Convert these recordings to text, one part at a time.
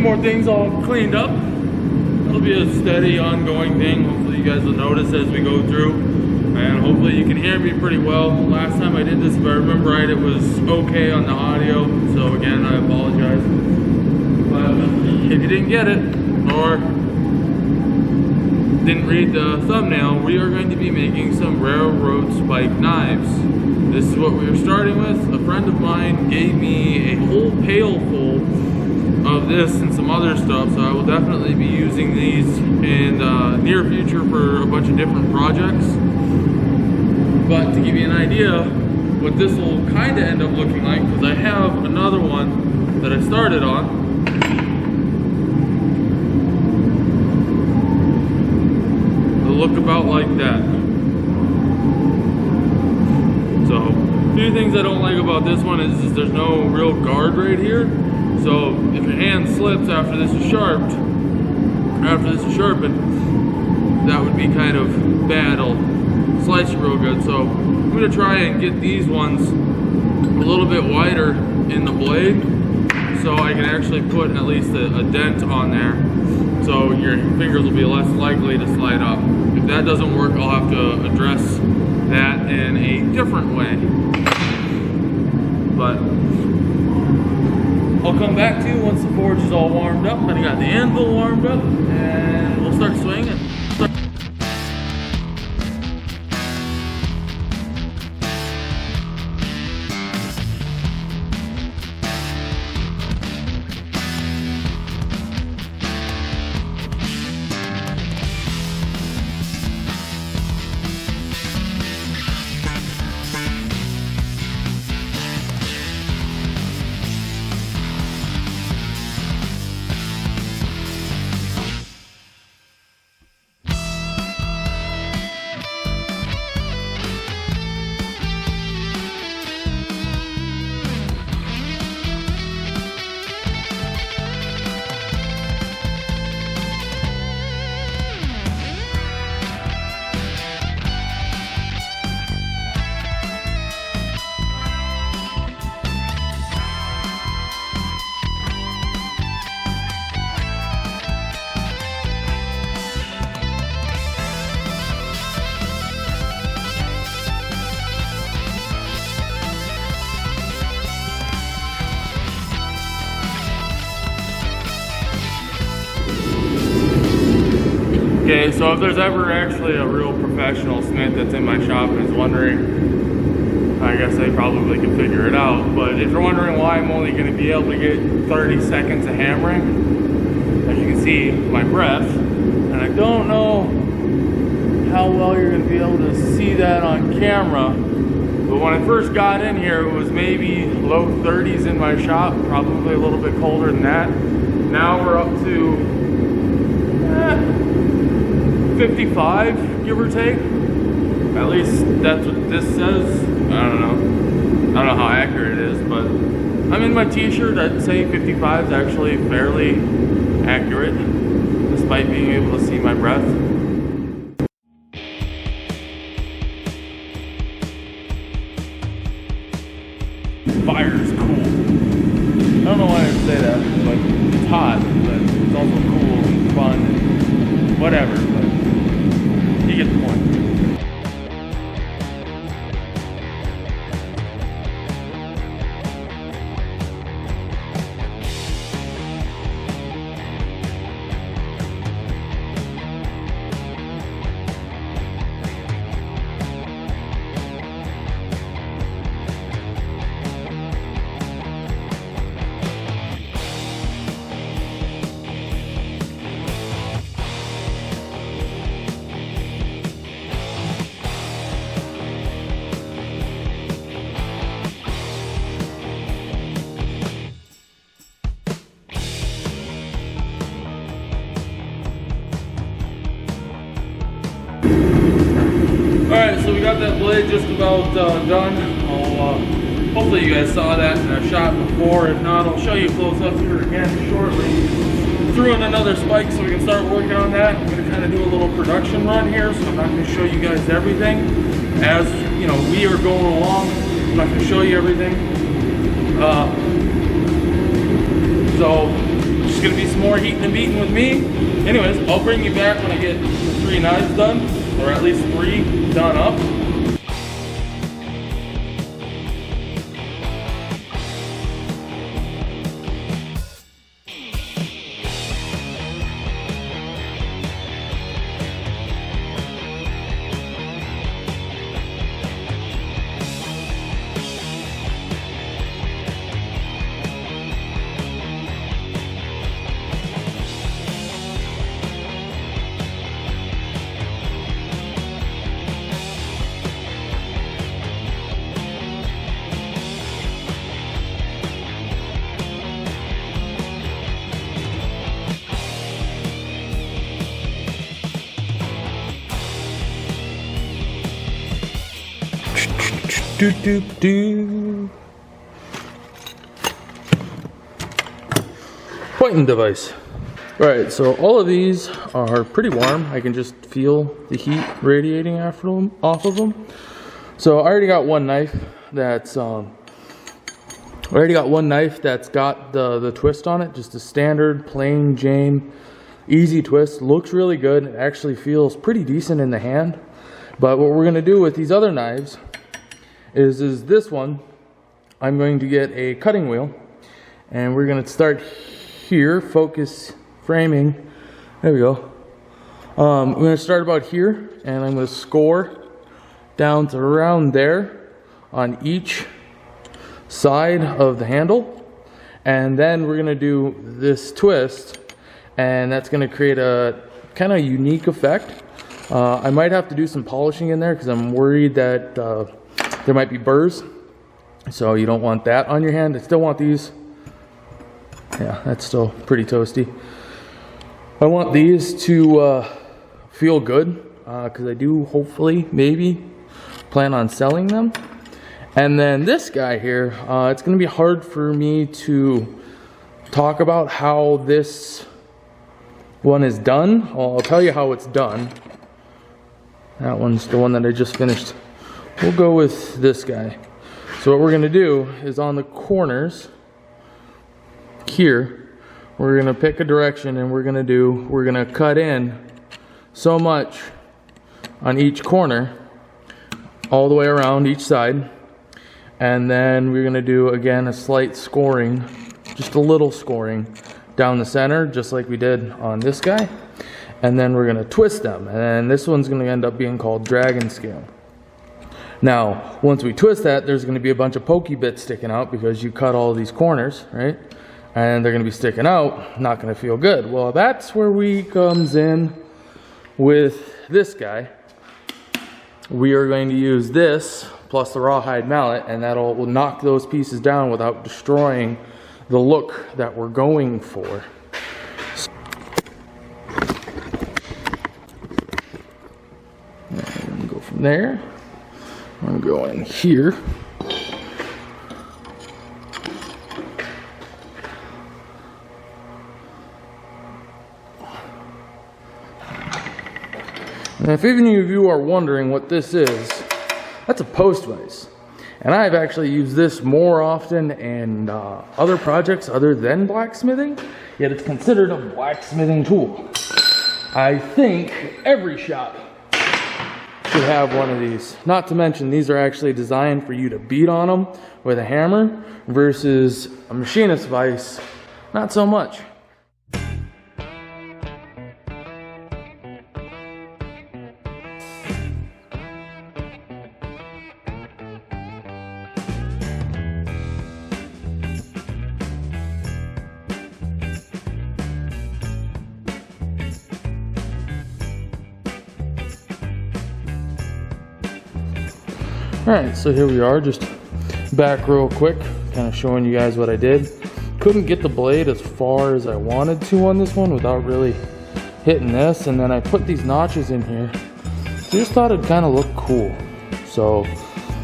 more things all cleaned up. It'll be a steady, ongoing thing. Hopefully you guys will notice as we go through. And hopefully you can hear me pretty well. Last time I did this, if I remember right, it was okay on the audio. So again, I apologize. But if you didn't get it, or didn't read the thumbnail, we are going to be making some railroad spike knives. This is what we are starting with. A friend of mine gave me a whole pail full of this and some other stuff, so I will definitely be using these in the near future for a bunch of different projects. But to give you an idea what this will kind of end up looking like, because I have another one that I started on. It'll look about like that. So, a few things I don't like about this one is there's no real guard right here. So if your hand slips after this is sharpened, that would be kind of bad. It'll slice you real good. So I'm gonna try and get these ones a little bit wider in the blade, so I can actually put at least a dent on there, so your fingers will be less likely to slide up. If that doesn't work, I'll have to address that in a different way. But I'll come back to you once the forge is all warmed up and I got the anvil warmed up, and we'll start swinging. Okay, so if there's ever actually a real professional smith that's in my shop and is wondering, I guess they probably can figure it out. But if you're wondering why I'm only going to be able to get 30 seconds of hammering, as you can see, my breath, and I don't know how well you're going to be able to see that on camera, but when I first got in here, it was maybe low 30s in my shop, probably a little bit colder than that. Now we're up to 55, give or take. At least that's what this says. I don't know how accurate it is, but I'm in my t-shirt. I'd say 55 is actually fairly accurate, despite being able to see my breath. Fire is cool. I don't know why I say that, but it's hot, but it's also cool and fun and whatever, but you get the point. Alright, so we got that blade just about done. Hopefully you guys saw that in a shot before. If not, I'll show you close up here again shortly. Threw in another spike so we can start working on that. I'm going to kind of do a little production run here, so I'm not going to show you guys everything. As you know, we are going along. I'm not going to show you everything. So gonna be some more heating and beating with me. Anyways, I'll bring you back when I get the 3 knives done, or at least 3 done up. Pointing device. Alright, so all of these are pretty warm. I can just feel the heat radiating off of them. So I already got one knife that's got the twist on it, just a standard plain Jane easy twist. Looks really good. It actually feels pretty decent in the hand. But what we're gonna do with these other knives is this one, I'm going to get a cutting wheel, and we're gonna start here, focus framing, there we go. I'm gonna start about here, and I'm gonna score down to around there on each side of the handle, and then we're gonna do this twist, and that's gonna create a kind of unique effect. I might have to do some polishing in there because I'm worried that there might be burrs, so you don't want that on your hand. I still want these. Yeah, that's still pretty toasty. I want these to feel good because I do hopefully, maybe, plan on selling them. And then this guy here, it's going to be hard for me to talk about how this one is done. I'll tell you how it's done. That one's the one that I just finished. We'll go with this guy. So what we're going to do is on the corners here, we're going to pick a direction, and we're going to cut in so much on each corner all the way around each side, and then we're going to do again a slight scoring, just a little scoring down the center, just like we did on this guy, and then we're going to twist them, and this one's going to end up being called dragon scale. Now, once we twist that, there's going to be a bunch of pokey bits sticking out because you cut all these corners, right? And they're going to be sticking out, not going to feel good. Well, that's where we comes in with this guy. We are going to use this plus the rawhide mallet, and will knock those pieces down without destroying the look that we're going for. And go from there. I'm going to go in here. And if any of you are wondering what this is, that's a post vise. And I've actually used this more often in other projects other than blacksmithing, yet it's considered a blacksmithing tool. I think every shop should have one of these. Not to mention, these are actually designed for you to beat on them with a hammer versus a machinist vise, not so much. Alright, so here we are, just back real quick, kind of showing you guys what I did. Couldn't get the blade as far as I wanted to on this one without really hitting this, and then I put these notches in here. So I just thought it'd kind of look cool. So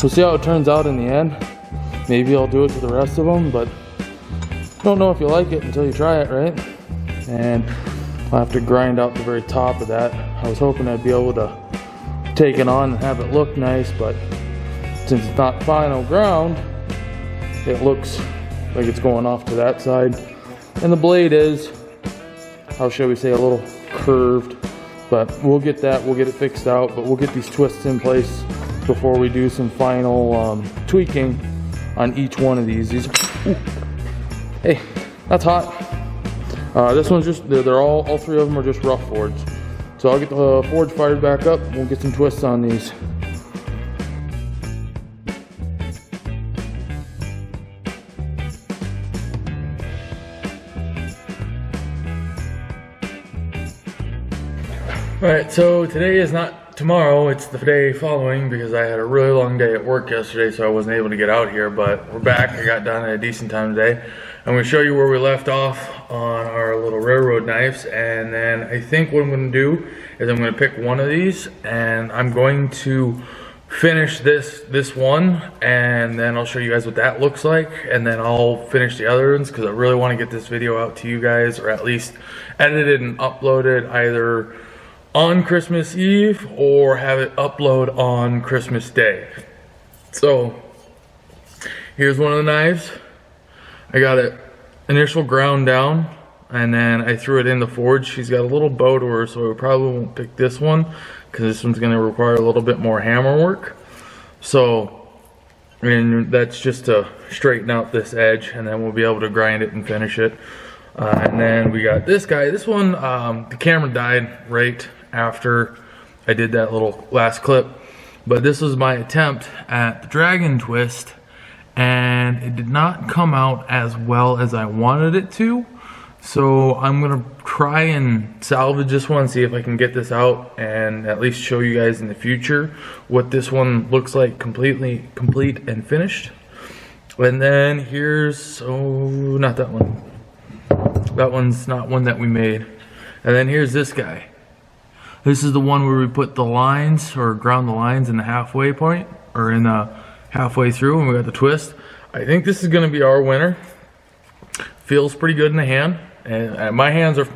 we'll see how it turns out in the end. Maybe I'll do it to the rest of them, but don't know if you like it until you try it, right? And I'll have to grind out the very top of that. I was hoping I'd be able to take it on and have it look nice, but since it's not final ground, it looks like it's going off to that side. And the blade is, how shall we say, a little curved. But we'll get it fixed out, but we'll get these twists in place before we do some final tweaking on each one of these. Ooh, hey, that's hot. This one's just, they're all three of them are just rough forged. So I'll get the forge fired back up, we'll get some twists on these. Alright, so today is not tomorrow, it's the day following because I had a really long day at work yesterday, so I wasn't able to get out here, but we're back. I got done at a decent time today. I'm going to show you where we left off on our little railroad knives, and then I think what I'm going to do is I'm going to pick one of these and I'm going to finish this one, and then I'll show you guys what that looks like, and then I'll finish the other ones because I really want to get this video out to you guys, or at least edited and uploaded either on Christmas Eve or have it upload on Christmas Day. So here's one of the knives. I got it initial ground down and then I threw it in the forge. She's got a little bow to her, so I probably won't pick this one because this one's going to require a little bit more hammer work. So, and that's just to straighten out this edge, and then we'll be able to grind it and finish it. And then we got this guy. This one, the camera died right after I did that little last clip, but this was my attempt at the dragon twist, and it did not come out as well as I wanted it to. So I'm gonna try and salvage this one, see if I can get this out and at least show you guys in the future what this one looks like complete and finished. And then here's, oh, not that one. That one's not one that we made. And then here's this guy. This is the one where we put the lines, or ground the lines in the halfway point, or in the halfway through, and we got the twist. I think this is gonna be our winner. Feels pretty good in the hand, and my hands are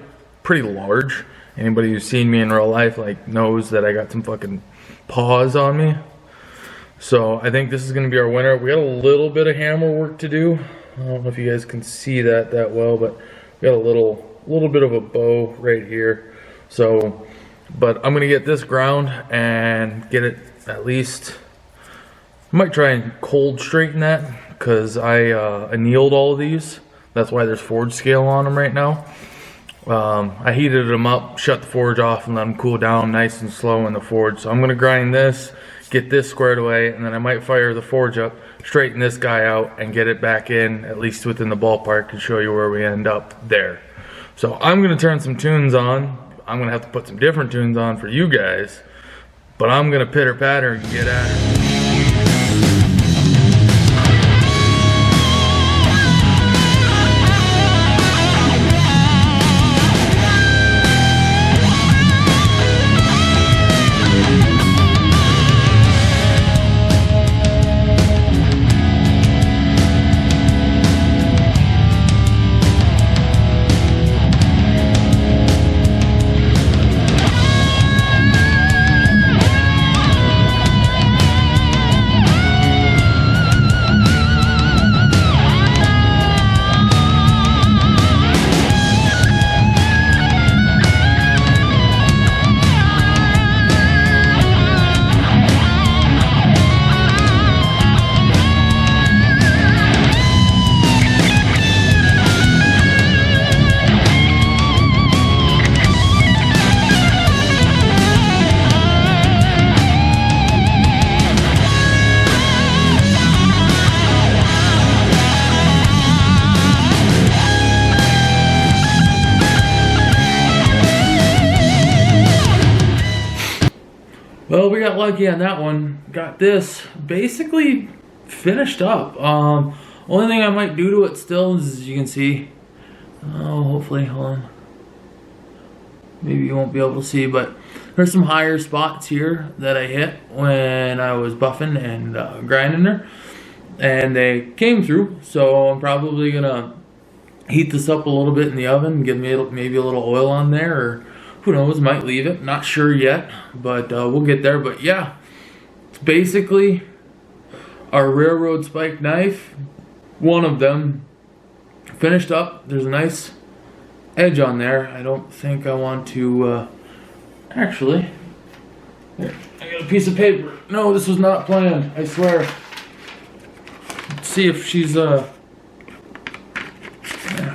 pretty large. Anybody who's seen me in real life like knows that I got some fucking paws on me. So I think this is gonna be our winner. We got a little bit of hammer work to do. I don't know if you guys can see that well, but we got a little bit of a bow right here. So, but I'm gonna get this ground and get it at least, I might try and cold straighten that because I annealed all of these. That's why there's forge scale on them right now. I heated them up, shut the forge off, and let them cool down nice and slow in the forge. So I'm gonna grind this, get this squared away, and then I might fire the forge up, straighten this guy out, and get it back in, at least within the ballpark, and show you where we end up there. So I'm gonna turn some tunes on. I'm gonna have to put some different tunes on for you guys, but I'm gonna pitter patter and get at it. Well, we got lucky on that one. Got this basically finished up. Only thing I might do to it still is, as you can see, hopefully, hold on. Maybe you won't be able to see, but there's some higher spots here that I hit when I was buffing and grinding her, and they came through. So I'm probably gonna heat this up a little bit in the oven and get maybe a little oil on there, or who knows, might leave it, not sure yet, but we'll get there. But yeah, it's basically our railroad spike knife, one of them, finished up. There's a nice edge on there. I don't think I want to, actually, here, I got a piece of paper. No, this was not planned, I swear. Let's see if she's, yeah,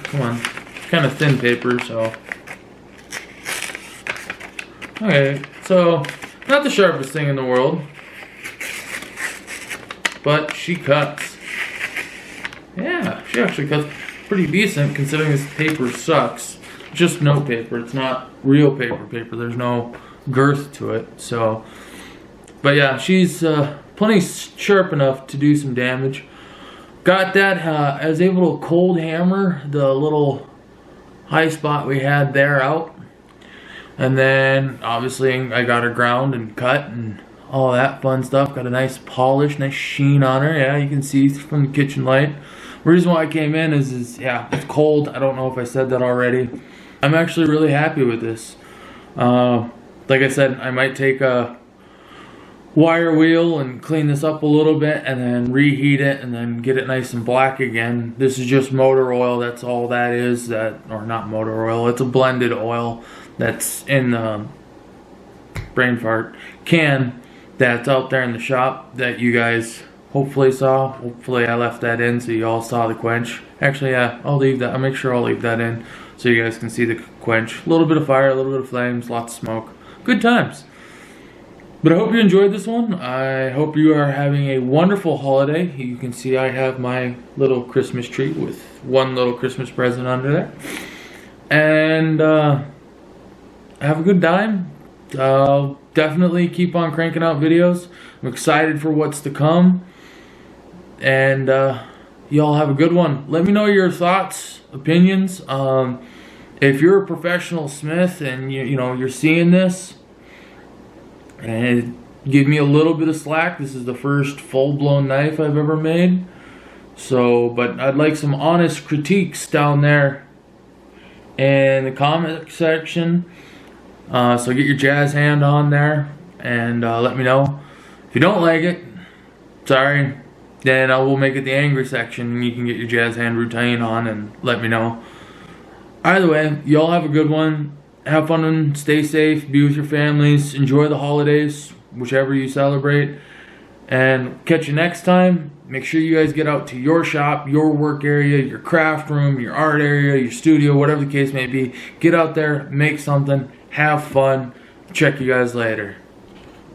come on. Kind of thin paper, so. Okay, so, not the sharpest thing in the world, but she cuts. Yeah, she actually cuts pretty decent considering this paper sucks. Just note paper, it's not real paper. There's no girth to it, so. But yeah, she's plenty sharp enough to do some damage. Got that, I was able to cold hammer the little high spot we had there out. And then, obviously, I got her ground and cut and all that fun stuff. Got a nice polish, nice sheen on her. Yeah, you can see from the kitchen light. Reason why I came in is yeah, it's cold. I don't know if I said that already. I'm actually really happy with this. Like I said, I might take a wire wheel and clean this up a little bit and then reheat it and then get it nice and black again. This is just motor oil, that's all that is. Or not motor oil, it's a blended oil that's in the brain fart can that's out there in the shop that you guys hopefully saw. Hopefully I left that in so you all saw the quench. Actually, yeah, I'll leave that. I'll make sure I'll leave that in so you guys can see the quench. A little bit of fire, a little bit of flames, lots of smoke. Good times. But I hope you enjoyed this one. I hope you are having a wonderful holiday. You can see I have my little Christmas tree with one little Christmas present under there. And have a good time. I'll definitely keep on cranking out videos. I'm excited for what's to come. And y'all have a good one. Let me know your thoughts, opinions. If you're a professional smith and you know you're seeing this, and give me a little bit of slack. This is the first full-blown knife I've ever made. So, but I'd like some honest critiques down there in the comment section. So get your jazz hand on there and let me know. If you don't like it, sorry, then I will make it the angry section and you can get your jazz hand routine on and let me know. Either way, y'all have a good one. Have fun and stay safe, be with your families, enjoy the holidays, whichever you celebrate, and catch you next time. Make sure you guys get out to your shop, your work area, your craft room, your art area, your studio, whatever the case may be. Get out there, make something, have fun. Check you guys later.